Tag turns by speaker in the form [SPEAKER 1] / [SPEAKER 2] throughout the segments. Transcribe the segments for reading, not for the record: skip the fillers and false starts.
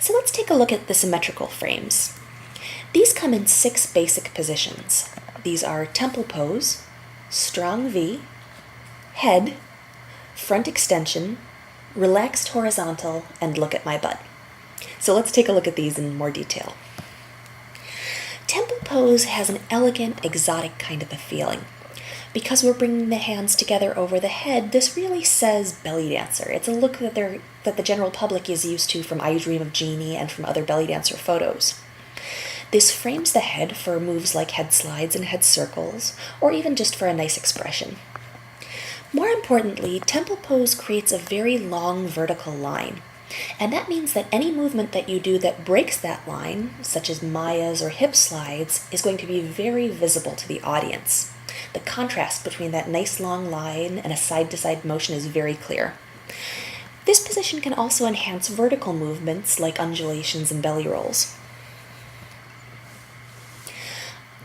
[SPEAKER 1] So let's take a look at the symmetrical frames. These come in 6 basic positions. These are temple pose, strong V, head, front extension, relaxed horizontal, and look at my butt. So let's take a look at these in more detail. Temple pose has an elegant, exotic kind of a feeling. Because we're bringing the hands together over the head, this really says belly dancer. It's a look that the general public is used to from I Dream of Jeannie and from other belly dancer photos. This frames the head for moves like head slides and head circles, or even just for a nice expression. More importantly, temple pose creates a very long vertical line. And that means that any movement that you do that breaks that line, such as Mayas or hip slides, is going to be very visible to the audience. The contrast between that nice long line and a side-to-side motion is very clear. This position can also enhance vertical movements like undulations and belly rolls.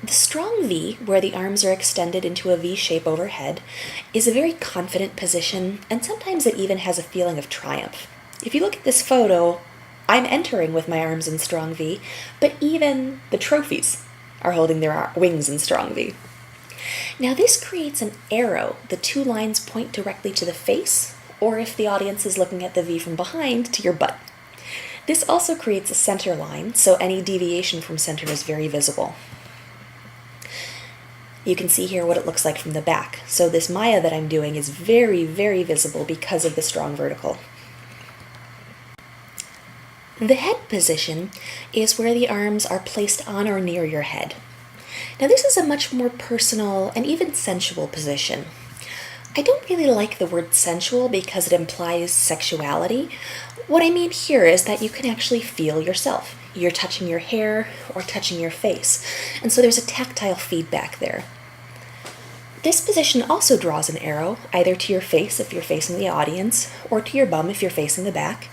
[SPEAKER 1] The strong V, where the arms are extended into a V shape overhead, is a very confident position, and sometimes it even has a feeling of triumph. If you look at this photo, I'm entering with my arms in strong V, but even the trophies are holding their wings in strong V. Now this creates an arrow. The 2 lines point directly to the face, or if the audience is looking at the V from behind, to your butt. This also creates a center line, so any deviation from center is very visible. You can see here what it looks like from the back. So this Maya that I'm doing is very, very visible because of the strong vertical. The head position is where the arms are placed on or near your head. Now this is a much more personal and even sensual position. I don't really like the word sensual because it implies sexuality. What I mean here is that you can actually feel yourself. You're touching your hair or touching your face, and so there's a tactile feedback there. This position also draws an arrow, either to your face if you're facing the audience, or to your bum if you're facing the back,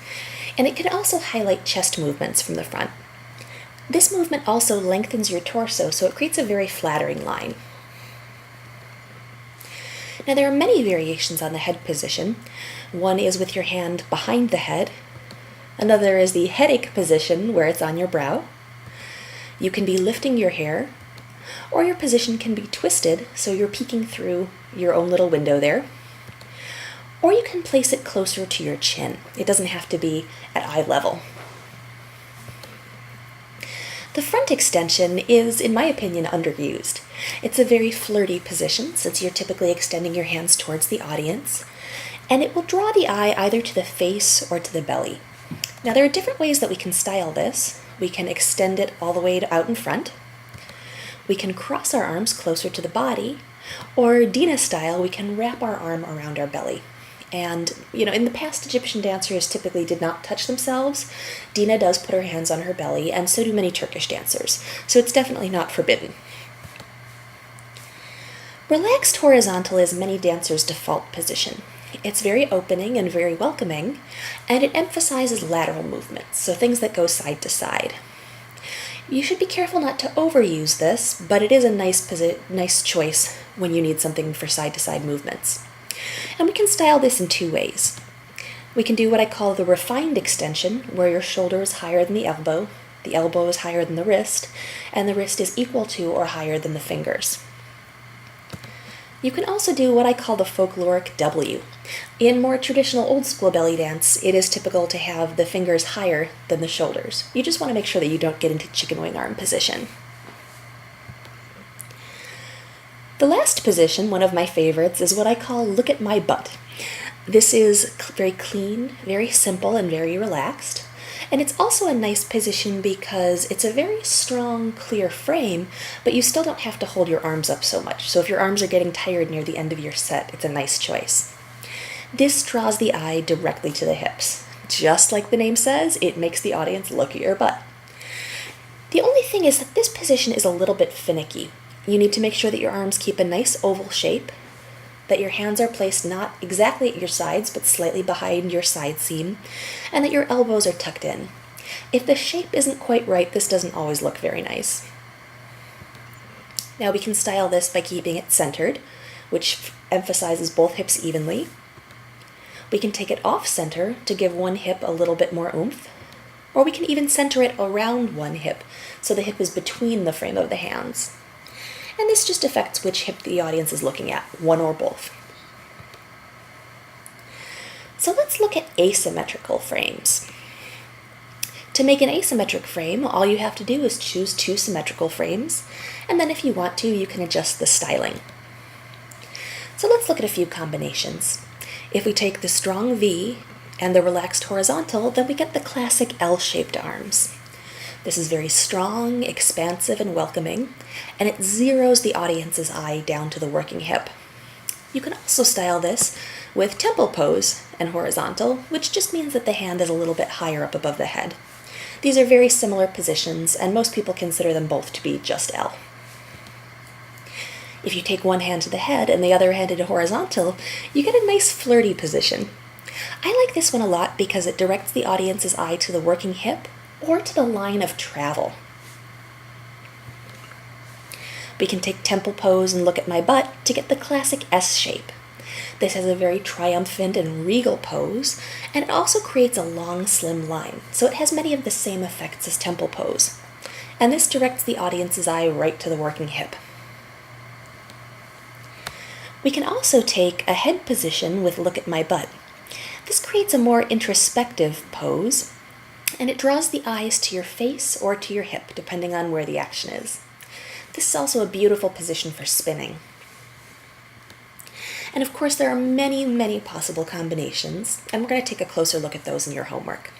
[SPEAKER 1] and it can also highlight chest movements from the front. This movement also lengthens your torso, so it creates a very flattering line. Now there are many variations on the head position. One is with your hand behind the head. Another is the headache position, where it's on your brow. You can be lifting your hair, or your position can be twisted, so you're peeking through your own little window there. Or you can place it closer to your chin. It doesn't have to be at eye level. The front extension is, in my opinion, underused. It's a very flirty position since you're typically extending your hands towards the audience, and it will draw the eye either to the face or to the belly. Now there are different ways that we can style this. We can extend it all the way to out in front. We can cross our arms closer to the body, or Dina style, we can wrap our arm around our belly. And, in the past, Egyptian dancers typically did not touch themselves. Dina does put her hands on her belly, and so do many Turkish dancers. So it's definitely not forbidden. Relaxed horizontal is many dancers' default position. It's very opening and very welcoming, and it emphasizes lateral movements, so things that go side to side. You should be careful not to overuse this, but it is a nice choice when you need something for side-to-side movements. And we can style this in 2 ways. We can do what I call the refined extension, where your shoulder is higher than the elbow is higher than the wrist, and the wrist is equal to or higher than the fingers. You can also do what I call the folkloric W. In more traditional old school belly dance, it is typical to have the fingers higher than the shoulders. You just want to make sure that you don't get into chicken wing arm position. The last position, one of my favorites, is what I call look at my butt. This is very clean, very simple, and very relaxed. And it's also a nice position because it's a very strong, clear frame, but you still don't have to hold your arms up so much. So if your arms are getting tired near the end of your set, it's a nice choice. This draws the eye directly to the hips. Just like the name says, it makes the audience look at your butt. The only thing is that this position is a little bit finicky. You need to make sure that your arms keep a nice oval shape, that your hands are placed not exactly at your sides, but slightly behind your side seam, and that your elbows are tucked in. If the shape isn't quite right, this doesn't always look very nice. Now we can style this by keeping it centered, which emphasizes both hips evenly. We can take it off center to give one hip a little bit more oomph. Or we can even center it around one hip, so the hip is between the frame of the hands. And this just affects which hip the audience is looking at, one or both. So let's look at asymmetrical frames. To make an asymmetric frame, all you have to do is choose 2 symmetrical frames, and then if you want to, you can adjust the styling. So let's look at a few combinations. If we take the strong V and the relaxed horizontal, then we get the classic L-shaped arms. This is very strong, expansive, and welcoming, and it zeroes the audience's eye down to the working hip. You can also style this with temple pose and horizontal, which just means that the hand is a little bit higher up above the head. These are very similar positions, and most people consider them both to be just L. If you take one hand to the head and the other hand into horizontal, you get a nice flirty position. I like this one a lot because it directs the audience's eye to the working hip or to the line of travel. We can take temple pose and look at my butt to get the classic S shape. This has a very triumphant and regal pose, and it also creates a long, slim line, so it has many of the same effects as temple pose. And this directs the audience's eye right to the working hip. We can also take a head position with look at my butt. This creates a more introspective pose, and it draws the eyes to your face or to your hip, depending on where the action is. This is also a beautiful position for spinning. And of course, there are many, many possible combinations, and we're going to take a closer look at those in your homework.